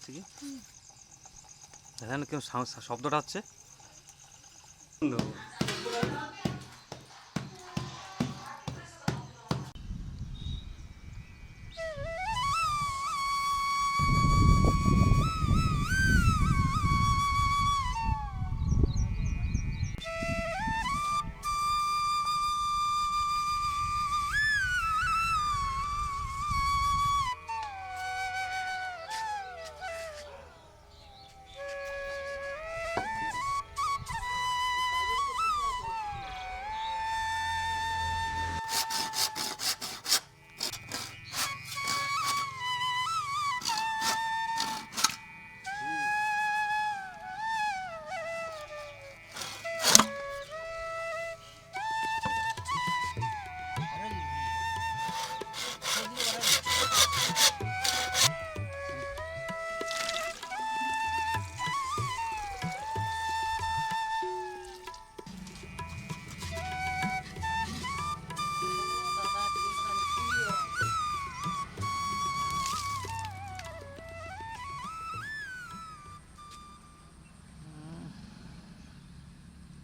হচ্ছে কি দেখেন কেউ শব্দটা হচ্ছে।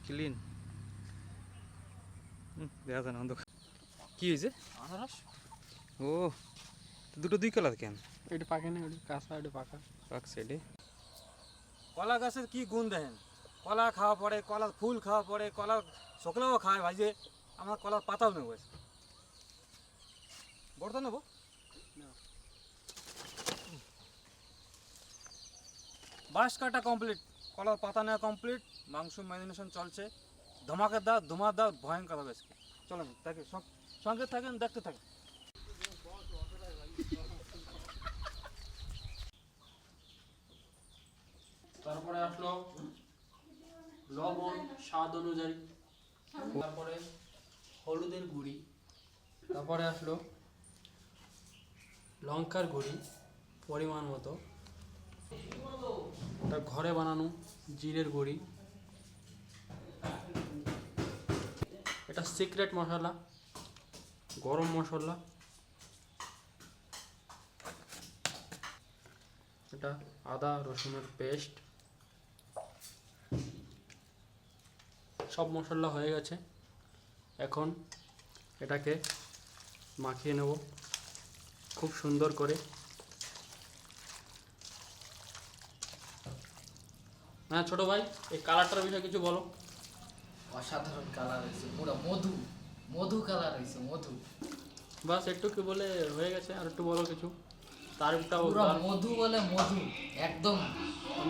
ক্লিন দেখা যায় না অন্ধকার। কি হয়েছে? আনারস ও দুটো দুই কালার কেন? এটা পাকে না, ওটা কাঁচা, এটা পাকা। পাক সাইডে কলা গাছের কি গুণ দেখেন, কলা খাওয়া পড়ে, কলার ফুল খাওয়া পড়ে, কলা শুকলাও খায় ভাইজে, আমার কলার পাতাও নেবো, বড়টা নেবো। বাঁশ কাটা কমপ্লিট, কলার পাতা নেওয়া কমপ্লিট, মাংস ম্যারিনেশন চলছে, ধমাকেদার ভয়ঙ্কর হবে আজকে। চলেন তাকে সঙ্গে থাকেন, দেখতে থাকেন। তারপরে আসলো লবণ স্বাদ অনুযায়ী, তারপরে হলুদের গুঁড়ি, তারপরে আসলো লঙ্কার গুঁড়ি পরিমাণ মতো, তার ঘরে বানানো জিরের গুঁড়ি, এটা সিক্রেট মশলা গরম মশলা, এটা আদা রসুনের পেস্ট। সব মশলা হয়ে গেছে, এখন এটাকে মাখিয়ে নেব খুব সুন্দর করে। হ্যাঁ ছোট ভাই, এই কালারটার বিষয়ে কিছু বলো। অসাধারণ কালার হয়েছে, পুরো মধু মধু কালার হয়েছে, মধু। বাস একটু কি বলে হয়ে গেছে, আর একটু বলো কিছু তারিফটা। পুরো মধু বলে মধু, একদম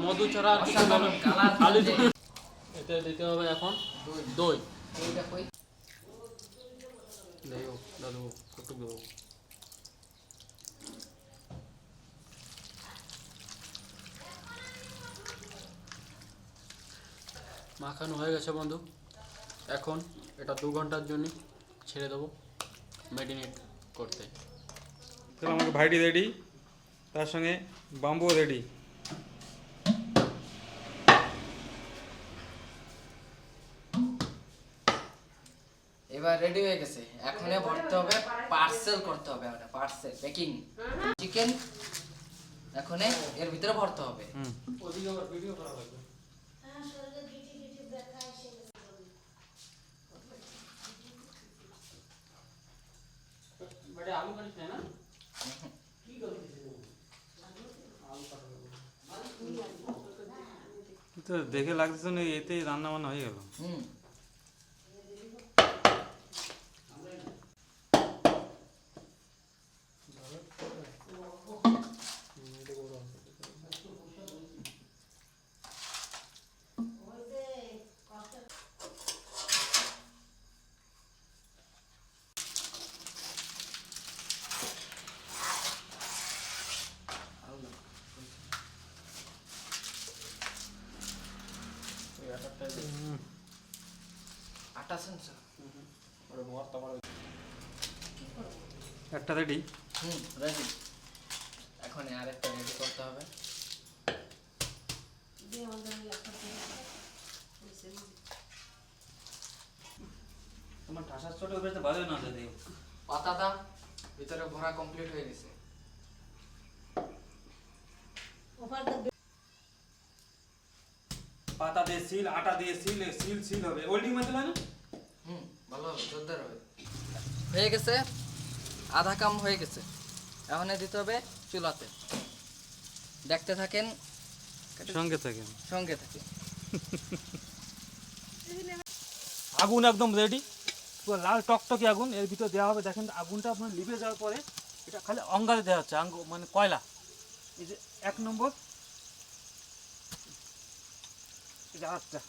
মধু ছাড়া আর কিছু বলো। অসাধারণ কালার। খালি এতে দিতে হবে এখন দই। দইটা কই? দেবো দাদু, কটুক দেবো। মাখানো হয়ে গেছে বন্ধু, এখন এটা 2 ঘন্টার জন্য ছেড়ে দেবো ম্যারিনেট করতে। তাহলে আমাকে ভাইটি রেডি, তার সঙ্গে বাম্বুও রেডি। এবার রেডি হয়ে গেছে, এখন ভরতে হবে, পার্সেল করতে হবে, আমরা পার্সেল প্যাকিং চিকেন এখন এর ভিতরে ভরতে হবে। ওদিকে আবার ভিডিও করা লাগবে। বড় আলু কাটিস না? কি করছিস? আলু কাটা। তো দেখে লাগতেছে না এতে রান্না বান্না হয়ে গেল। আটা সেন্সর ওরে ভর্তা করে একটা রেডি। রেডি, এখন আরেকটা রেডি করতে হবে। তোমার ঠাসার ছোট বেশি ভালো না যদি পাতাটা ভিতরে ভরা কমপ্লিট হয়ে গেছে। পাতা দিয়ে সিল, আটা দিয়ে সিল, সিল সিল হবে। ওল্ডিং মারতে হয় না? ভালো হবে, জোরদার হবে। হয়ে গেছে, আধা কাম হয়ে গেছে। এখন দিতে হবে চুলাতে। দেখতে থাকেন, সঙ্গে থাকেন। সঙ্গে থাকেন। আগুন একদম রেডি, পুরো লাল টকটকে আগুন। এর ভিতর দেওয়া হবে, দেখেন আগুনটা আপনার লিভে যাওয়ার পরে এটা খালি অঙ্গারে দেওয়া হচ্ছে, মানে কয়লা। এই যে 1 নম্বর, এই যে আরেকটা।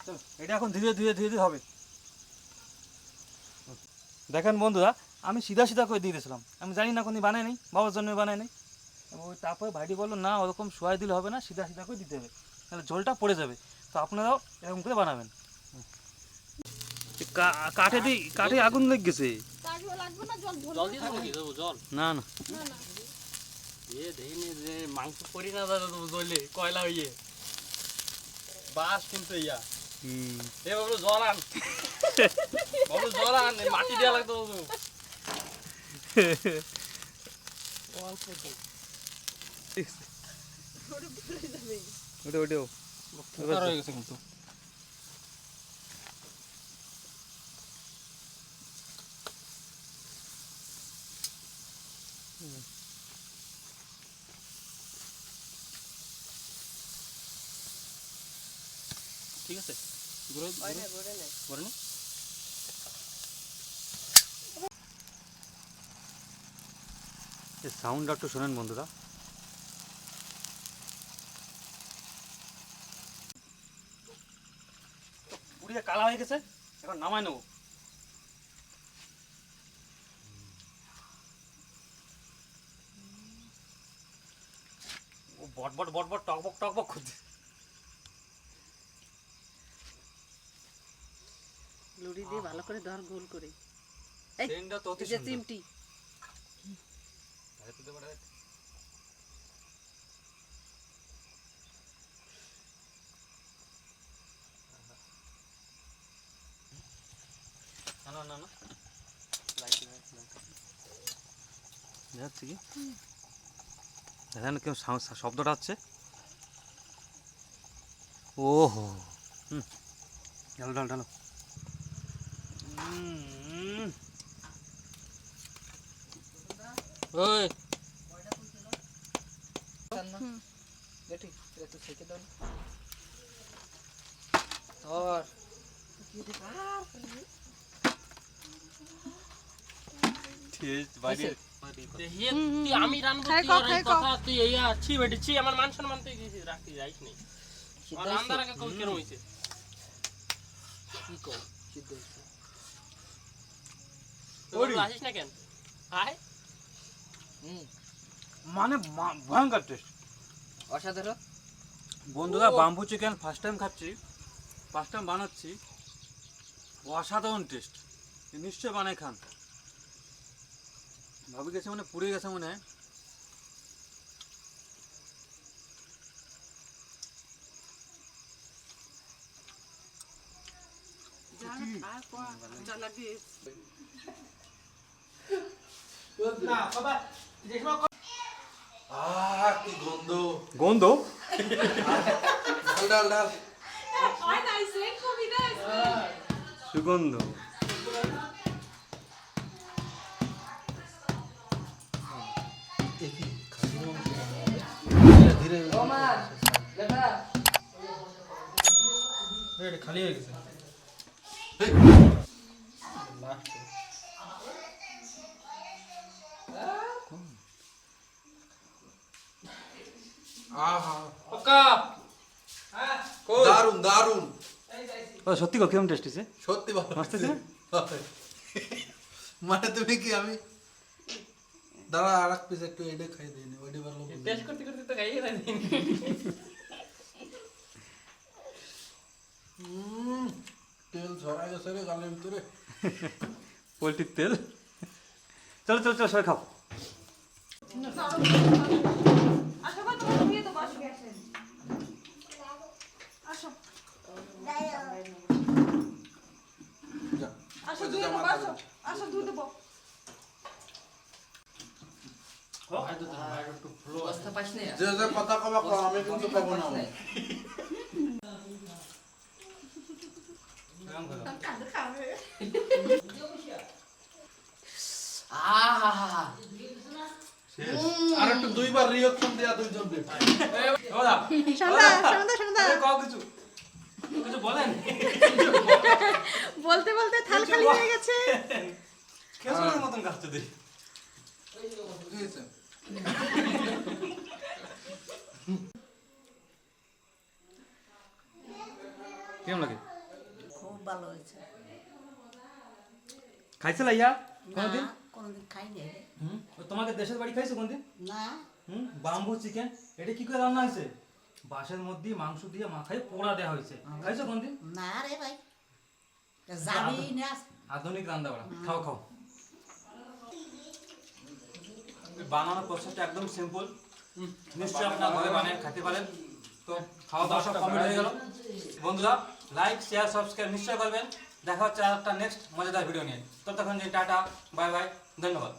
চলো এটা এখন ধীরে ধীরে ধীরে ধীরে হবে। দেখেন বন্ধুরা, আমি সিধা সিধা করে দিয়ে দিয়েছিলাম, আমি জানি না কোনো বানায় নেই, বাবার জন্য বানায় নেই। ওই তারপরে ভাইটি বললো না ওরকম শোয়াই দিলে হবে না, সিধা সিধা করে দিতে হবে, তাহলে ঝোলটা পড়ে যাবে। তো আপনারাও এরকম করে বানাবেন। কাঠে আগুন লেগে গেছে। জল দিয়ে দেবো কি দেবো জল? না না, দেখিনি যে মাংস পরি না দাদা তো জ্বলে কয়লা হইয়ে বাস কিন্তু ইয়া এ বাবু জল আন বাবু জল আন মাটি দেওয়া লাগতো বাবু ওটাও হয়ে গেছে কিন্তু ঠিক আছে ঘুরে ঘুরে নি সাউন্ডটা একটু শোনেন বন্ধুরা। পুড়িয়ে কালা হয়ে গেছে, এখন নামাই নেবো। ও বটবট বটবট টকবক টকবক করছে। লুড়ি দিয়ে ভালো করে ধর গোল করে। এই ট্রেনটা তো অতি এই যে সুন্দর। চিমটি না না না না, যাচ্ছে কি দেখেন কেউ শব্দটা হচ্ছে। ওহো, ঢালো ঢালো ঢালো। ওই বেটি এটা তো থেকে দাও। ধর তুই আমি রানবো তুই আর এই কথা তুই এই আছি বেটি ছি আমার মান সম্মান তুই রাখি যাইস নি আর রান্দার আগে কই কেন হইছে কি কর সিদ্ধ হইছে। ওই আসিস না কেন আয় মানে ভয়ঙ্কর টেস্ট অসাধারণ বন্ধুরা। বাম্বু চিকেন ফার্স্ট টাইম খাচ্ছি, ফার্স্ট টাইম বানাচ্ছি, অসাধারণ টেস্ট। নিশ্চয় বানাই খান। ভাবি গেছে মানে পুড়ে গেছে মনে হয়। কি গন্ধ গন্ধ ডাল ডাল ডাল সুগন্ধ। ধীরে ও মা বেটা খালি হয়ে গেছে আহা ওকা দারুন দারুন ও সত্যি গো কেমন টেস্ট হয়েছে? সত্যি ভালো মস্ত হয়েছে না? মানে তুমি কি আমি দাঁড়া আর এক পিস একটু এডে খাই দিই নি ওডি ভালো টেস্ট করতে করতে তো খাইয়ে না তেল ঝরা গেছে রে গালের ভিতরে পোলট্রির তেল। চলো চলো চলো সবাই খাও। যা আসো ওই যে দুই জামা দেবো, কাপড়। আসো দুই দেবো। একটু ফ্লো আসতে পাইছ না যে যে কথা কবা কও আমি কিন্তু কব না আহা আর একটু দুইবার রিঅ্যাকশন দেয়া দুইজন রে ওদা সন্ধ্যা কাও কিছু কিছু বলেন বলতে বলতে থাল খালি হয়ে গেছে। খেসুরের মতন কাটতে দিই ঠিক আছে কেমন লাগে খুব ভালো হয়েছে। খাইছিল ইয়া কোনদিন না, কোনোদিন খাইনি রে। তোমাকে দেশের বাড়ি খাইছো কোনদিন না বাম্বু চিকেন এটা কি করে রান্না হয়েছে বাঁশের মধ্যে মাংস দিয়ে মাখায় পোড়া দেওয়া হয়েছে খাইছো কোনদিন না রে ভাই, জানি না। আধুনিক রান্না বাড়া খাও খাও বানানোর প্রসেসটা একদম সিম্পল নিশ্চয়ই আপনার ঘরে বানিয়ে খেতে পারেন তো খাওয়া দাওয়া সব কমপ্লিট হয়ে গেল বন্ধুরা লাইক শেয়ার সাবস্ক্রাইব নিশ্চয় করবেন দেখা হচ্ছে আর একটা নেক্সট মজাদার ভিডিও নিয়ে ততক্ষণ যে টাটা বাই বাই ধন্যবাদ